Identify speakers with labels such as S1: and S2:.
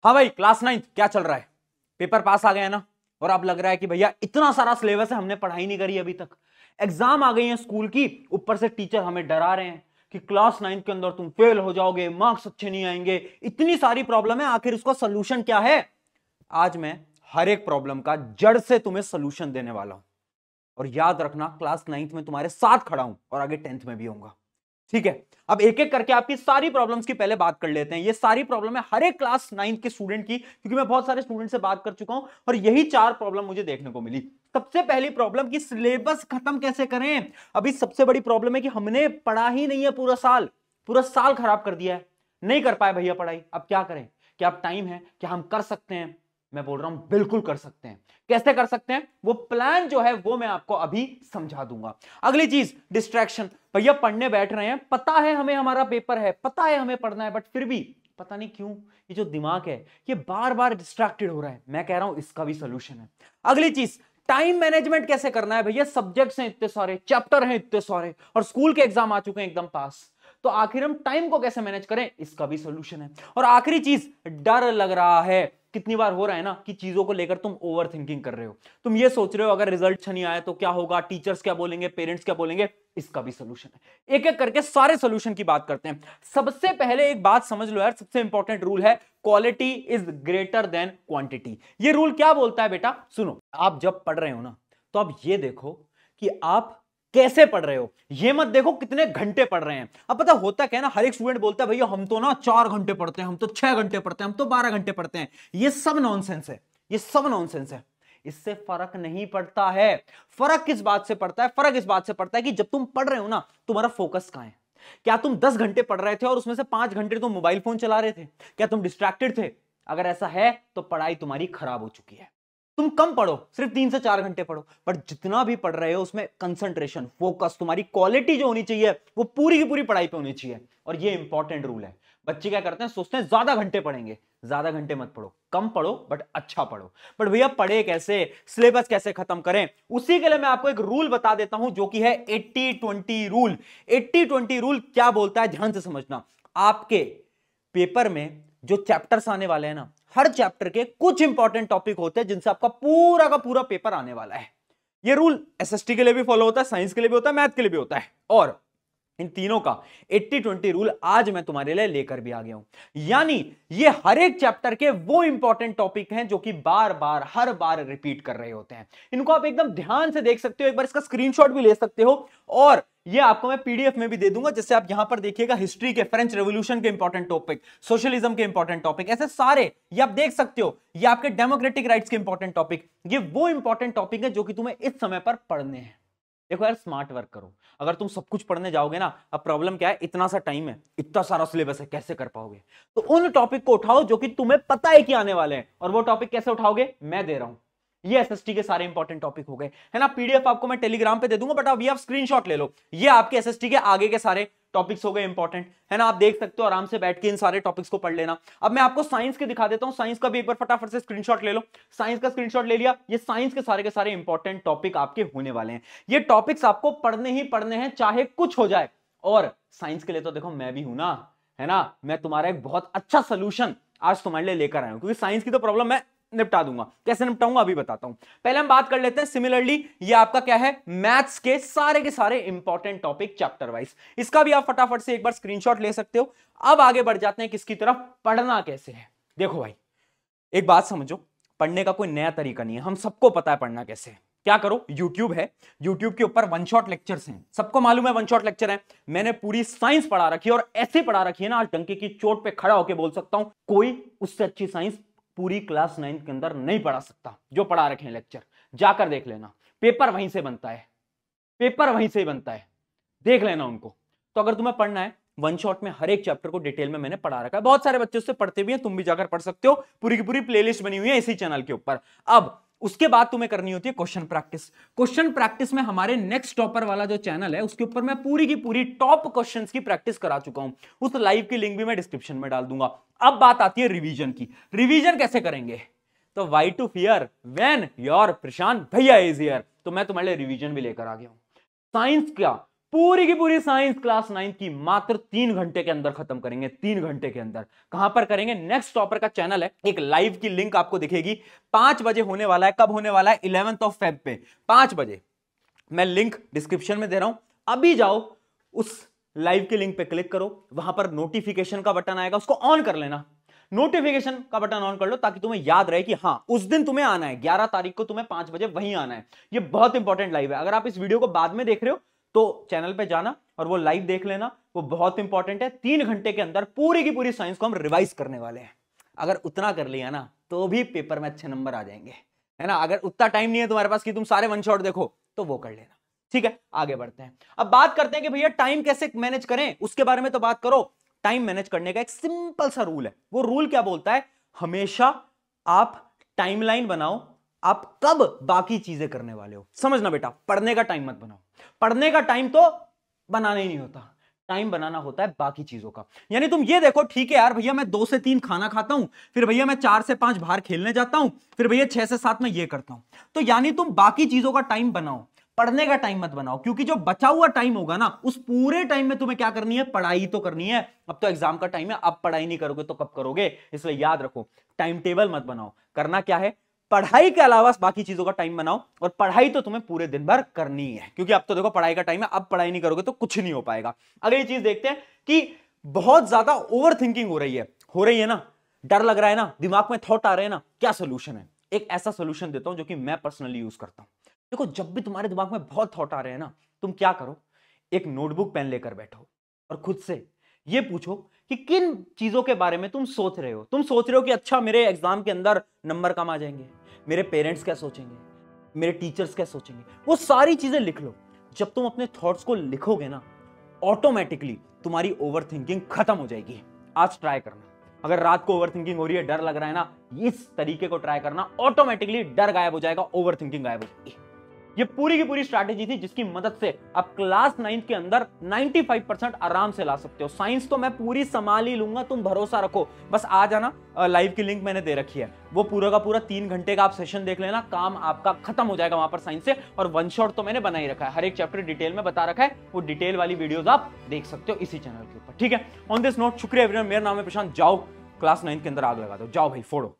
S1: हाँ भाई, क्लास 9 क्या चल रहा है? पेपर पास आ गया है ना? और अब लग रहा है कि भैया इतना सारा सिलेबस है, हमने पढ़ाई नहीं करी अभी तक। एग्जाम आ गई है स्कूल की, ऊपर से टीचर हमें डरा रहे हैं कि क्लास 9 के अंदर तुम फेल हो जाओगे, मार्क्स अच्छे नहीं आएंगे, इतनी सारी प्रॉब्लम है, आखिर इसका सोल्यूशन क्या है? आज मैं हर एक प्रॉब्लम का जड़ से तुम्हें सोल्यूशन देने वाला हूं। और याद रखना, क्लास 9th में तुम्हारे साथ खड़ा हूं और आगे 10th में भी होऊंगा। ठीक है, अब एक एक करके आपकी सारी प्रॉब्लम्स की पहले बात कर लेते हैं। ये सारी प्रॉब्लम है हर एक क्लास 9th के स्टूडेंट की, क्योंकि मैं बहुत सारे स्टूडेंट से बात कर चुका हूं और यही 4 प्रॉब्लम मुझे देखने को मिली। सबसे पहली प्रॉब्लम कि सिलेबस खत्म कैसे करें। अभी सबसे बड़ी प्रॉब्लम है कि हमने पढ़ा ही नहीं है, पूरा साल खराब कर दिया है, नहीं कर पाए भैया पढ़ाई। अब क्या करें? क्या अब टाइम है? क्या हम कर सकते हैं? मैं बोल रहा हूं बिल्कुल कर सकते हैं। कैसे कर सकते हैं वो प्लान जो है वो मैं आपको अभी समझा दूंगा। अगली चीज, डिस्ट्रैक्शन। भैया पढ़ने बैठ रहे हैं, पता है हमें हमारा पेपर है, पता है हमें पढ़ना है, बट फिर भी पता नहीं क्यों ये जो दिमाग है ये बार बार डिस्ट्रैक्टेड हो रहा है। मैं कह रहा हूं इसका भी सोल्यूशन है। अगली चीज, टाइम मैनेजमेंट कैसे करना है। भैया सब्जेक्ट्स हैं इतने सारे, चैप्टर हैं इतने सारे, और स्कूल के एग्जाम आ चुके हैं एकदम पास, तो आखिर हम टाइम को कैसे मैनेज करें, इसका भी सोल्यूशन है। और आखिरी चीज, डर लग रहा है। कितनी बार हो रहा है ना कि चीजों को लेकर तुम ओवर थिंकिंग कर रहे हो, तुम ये सोच रहे हो अगर रिजल्ट अच्छा नहीं आया तो क्या होगा, टीचर्स क्या बोलेंगे, पेरेंट्स क्या बोलेंगे, इसका भी सोल्यूशन है। एक एक करके सारे सोल्यूशन की बात करते हैं। सबसे पहले एक बात समझ लो यार, सबसे इंपॉर्टेंट रूल है, quality is greater than quantity. ये रूल क्या बोलता है बेटा? सुनो, आप जब पढ़ रहे हो ना तो आप ये देखो कि आप कैसे पढ़ रहे हो, ये मत देखो कितने घंटे पढ़ रहे हैं। अब पता होता क्या है ना, हर एक स्टूडेंट बोलता है भैया हम तो ना 4 घंटे पढ़ते हैं, हम तो 6 घंटे पढ़ते हैं, हम तो 12 घंटे पढ़ते हैं। ये सब नॉनसेंस है, ये सब नॉनसेंस है। इससे फर्क नहीं पड़ता है। फर्क किस बात से पड़ता है? फर्क इस बात से पड़ता है कि जब तुम पढ़ रहे हो ना, तुम्हारा फोकस कहां है। क्या तुम 10 घंटे पढ़ रहे थे और उसमें से 5 घंटे तुम मोबाइल फोन चला रहे थे? क्या तुम डिस्ट्रैक्टेड थे? अगर ऐसा है तो पढ़ाई तुम्हारी खराब हो चुकी है। तुम कम पढ़ो, सिर्फ 3 से 4 घंटे पढ़ो, पर जितना भी पढ़ रहे हो उसमें कंसंट्रेशन, फोकस, तुम्हारी क्वालिटी जो होनी चाहिए वो पूरी की पूरी पढ़ाई पे होनी चाहिए। और ये इंपॉर्टेंट रूल है। बच्चे क्या करते हैं, सोचते हैं ज्यादा घंटे पढ़ेंगे। ज्यादा घंटे मत पढ़ो, कम पढ़ो बट अच्छा पढ़ो। बट भैया पढ़े कैसे, सिलेबस कैसे खत्म करें, उसी के लिए मैं आपको एक रूल बता देता हूं जो कि है 80-20 रूल। 80-20 रूल क्या बोलता है, ध्यान से समझना। आपके पेपर में जो चैप्टर्स आने वाले हैं ना, हर चैप्टर के कुछ इंपॉर्टेंट टॉपिक होते हैं जिनसे आपका पूरा का पूरा पेपर आने वाला है। ये रूल एसएसटी के लिए भी फॉलो होता है, साइंस के लिए भी होता है, मैथ के लिए भी होता है। और इन तीनों का 80-20 रूल आज मैं तुम्हारे लिए लेकर भी आ गया हूं। यानी ये हर एक चैप्टर के वो इंपॉर्टेंट टॉपिक हैं जो कि बार बार हर बार रिपीट कर रहे होते हैं। इनको आप एकदम ध्यान से देख सकते हो, एक बार इसका स्क्रीनशॉट भी ले सकते हो, और ये आपको मैं पीडीएफ में भी दे दूंगा। जैसे आप यहां पर देखिएगा, हिस्ट्री के, फ्रेंच रेवोल्यूशन के इंपॉर्टेंट टॉपिक, सोशलिज्म के इंपॉर्टेंट टॉपिक, ऐसे सारे ये आप देख सकते हो। ये आपके डेमोक्रेटिक राइट्स के इंपॉर्टेंट टॉपिक, ये वो इंपॉर्टेंट टॉपिक है जो कि तुम्हें इस समय पर पढ़ने हैं। देखो यार, स्मार्ट वर्क करो। अगर तुम सब कुछ पढ़ने जाओगे ना, अब प्रॉब्लम क्या है, इतना सा टाइम है, इतना सारा सिलेबस है, कैसे कर पाओगे? तो उन टॉपिक को उठाओ जो कि तुम्हें पता है कि आने वाले हैं। और वो टॉपिक कैसे उठाओगे, मैं दे रहा हूं। ये एसएसटी के सारे इंपॉर्टेंट टॉपिक हो गए, है ना। पीडीएफ आपको मैं टेलीग्राम पे दे दूंगा, बट अभी आप स्क्रीनशॉट ले लो। ये आपके एसएसटी के आगे के सारे टॉपिक्स हो गए इंपॉर्टेंट, है ना। आप देख सकते हो, आराम से बैठ के इन सारे टॉपिक्स को पढ़ लेना। अब मैं आपको साइंस के दिखा देता हूं, साइंस का भी एक बार फटाफट से स्क्रीनशॉट ले लो। साइंस का स्क्रीनशॉट ले लिया, ये साइंस के सारे इंपॉर्टेंट टॉपिक आपके होने वाले हैं। ये टॉपिक्स आपको पढ़ने ही पढ़ने हैं, चाहे कुछ हो जाए। और साइंस के लिए तो देखो मैं भी हूं ना, है ना। मैं तुम्हारा एक बहुत अच्छा सोल्यूशन आज तुम्हारे लिए लेकर आया हूं, क्योंकि साइंस की तो प्रॉब्लम मैं निपटा दूंगा। कैसे निपटाऊंगा अभी बताता हूं। पहले हम बात कर लेते हैं सिमिलरली, ये आपका क्या है, मैथ्स के सारे इंपॉर्टेंट टॉपिक चैप्टर वाइज। इसका भी आप फटाफट से एक बार स्क्रीनशॉट ले सकते हो। अब आगे बढ़ जाते हैं किसकी तरफ, पढ़ना कैसे है। देखो भाई, एक बात समझो, पढ़ने का कोई नया तरीका नहीं है, हम सबको पता है पढ़ना कैसे है। क्या करो, YouTube है, YouTube के ऊपर वन शॉट लेक्चर्स हैं, सबको मालूम है वन शॉट लेक्चर है। मैंने पूरी साइंस पढ़ा रखी है, और ऐसे पढ़ा रखी है ना, आज डंके की चोट पे खड़ा होकर बोल सकता हूं, कोई उससे अच्छी साइंस पूरी क्लास 9 के अंदर नहीं पढ़ा सकता। जो पढ़ा रखे हैं लेक्चर, जाकर देख लेना, पेपर वहीं से बनता है, पेपर वहीं से बनता है, देख लेना उनको। तो अगर तुम्हें पढ़ना है, वन शॉट में हर एक चैप्टर को डिटेल में मैंने पढ़ा रखा है, बहुत सारे बच्चे उससे पढ़ते भी हैं, तुम भी जाकर पढ़ सकते हो। पूरी की पूरी प्लेलिस्ट बनी हुई है इसी चैनल के ऊपर। अब उसके बाद तुम्हें करनी होती है क्वेश्चन प्रैक्टिस। क्वेश्चन प्रैक्टिस में हमारे नेक्स्ट टॉपर वाला जो चैनल है, उसके ऊपर मैं पूरी की पूरी टॉप क्वेश्चंस की प्रैक्टिस करा चुका हूं। उस लाइव की लिंक भी मैं डिस्क्रिप्शन में डाल दूंगा। अब बात आती है रिवीजन की। रिवीजन कैसे करेंगे? तो why to fear when your Prashant भैया इज हियर। तो मैं तुम्हारे लिए रिवीजन भी लेकर आ गया हूं। साइंस का पूरी की पूरी साइंस क्लास 9 की मात्र 3 घंटे के अंदर खत्म करेंगे। 3 घंटे के अंदर कहां पर करेंगे? नेक्स्ट टॉपर का चैनल है, एक लाइव की लिंक आपको दिखेगी, 5 बजे होने वाला है। कब होने वाला है? 11 Feb पे 5 बजे। मैं लिंक डिस्क्रिप्शन में दे रहा हूं, अभी जाओ उस लाइव के लिंक पे क्लिक करो, वहां पर नोटिफिकेशन का बटन आएगा, उसको ऑन कर लेना। नोटिफिकेशन का बटन ऑन कर लो ताकि तुम्हें याद रहे कि हाँ उस दिन तुम्हें आना है, 11 तारीख को तुम्हें 5 बजे वहीं आना है। ये बहुत इंपॉर्टेंट लाइव है। अगर आप इस वीडियो को बाद में देख रहे हो तो चैनल पे जाना और वो लाइव देख लेना, वो बहुत इंपॉर्टेंट है। 3 घंटे के अंदर पूरी की पूरी साइंस को हम रिवाइज करने वाले हैं। अगर उतना कर लिया ना तो भी पेपर में अच्छे नंबर आ जाएंगे, है ना। अगर उतना टाइम नहीं है तुम्हारे पास कि तुम सारे वन शॉट देखो तो वो कर लेना, ठीक है। आगे बढ़ते हैं, अब बात करते हैं कि भैया टाइम कैसे मैनेज करें, उसके बारे में तो बात करो। टाइम मैनेज करने का एक सिंपल सा रूल है। वो रूल क्या बोलता है? हमेशा आप टाइमलाइन बनाओ, आप कब बाकी चीजें करने वाले हो। समझना बेटा, पढ़ने का टाइम मत बनाओ। पढ़ने का टाइम तो बनाना ही नहीं होता, टाइम बनाना होता है बाकी चीजों का। यानी तुम ये देखो, ठीक है यार भैया मैं 2 से 3 खाना खाता हूं, फिर भैया मैं 4 से 5 बाहर खेलने जाता हूं, फिर भैया 6 से 7 में ये करता हूं। तो यानी तुम बाकी चीजों का टाइम बनाओ, पढ़ने का टाइम मत बनाओ। क्योंकि जो बचा हुआ टाइम होगा ना, उस पूरे टाइम में तुम्हें क्या करनी है? पढ़ाई तो करनी है। अब तो एग्जाम का टाइम है, अब पढ़ाई नहीं करोगे तो कब करोगे? इसलिए याद रखो, टाइम टेबल मत बनाओ। करना क्या है? पढ़ाई के अलावा बाकी चीजों का टाइम बनाओ, और पढ़ाई तो तुम्हें पूरे दिन भर करनी है। क्योंकि अब तो देखो पढ़ाई का टाइम है, अब पढ़ाई नहीं करोगे तो कुछ नहीं हो पाएगा। अगली चीज देखते हैं कि बहुत ज्यादा ओवर थिंकिंग हो रही है ना, डर लग रहा है ना, दिमाग में थॉट आ रहे हैं ना, क्या सोल्यूशन है? एक ऐसा सोल्यूशन देता हूं जो कि मैं पर्सनली यूज करता हूं। देखो, जब भी तुम्हारे दिमाग में बहुत थॉट आ रहे हैं ना, तुम क्या करो, एक नोटबुक पेन लेकर बैठो और खुद से ये पूछो कि किन चीजों के बारे में तुम सोच रहे हो। तुम सोच रहे हो कि अच्छा मेरे एग्जाम के अंदर नंबर कम आ जाएंगे, मेरे पेरेंट्स क्या सोचेंगे, मेरे टीचर्स क्या सोचेंगे। वो सारी चीजें लिख लो। जब तुम अपने थॉट्स को लिखोगे ना, ऑटोमेटिकली तुम्हारी ओवर थिंकिंग खत्म हो जाएगी। आज ट्राई करना, अगर रात को ओवर थिंकिंग हो रही है, डर लग रहा है ना, इस तरीके को ट्राई करना, ऑटोमेटिकली डर गायब हो जाएगा, ओवर थिंकिंग गायब हो जाएगी। ये पूरी की पूरी स्ट्रैटेजी थी जिसकी मदद से आप क्लास 9 के अंदर 95% आराम से ला सकते हो। साइंस तो मैं पूरी संभाल ही लूंगा, तुम भरोसा रखो। बस आ जाना, लाइव की लिंक मैंने दे रखी है, वो पूरा का पूरा 3 घंटे का आप सेशन देख लेना, काम आपका खत्म हो जाएगा वहां पर साइंस से। और वन शॉट तो मैंने बना ही रखा है, हर एक चैप्टर डिटेल में बता रखा है, वो डिटेल वाली वीडियोस आप देख सकते हो इसी चैनल के ऊपर, ठीक है। ऑन दिस नोट, शुक्रिया एवरीवन, मेरा नाम है प्रशांत। जाओ क्लास 9 के अंदर आग लगा दो, जाओ भाई फोड़ो।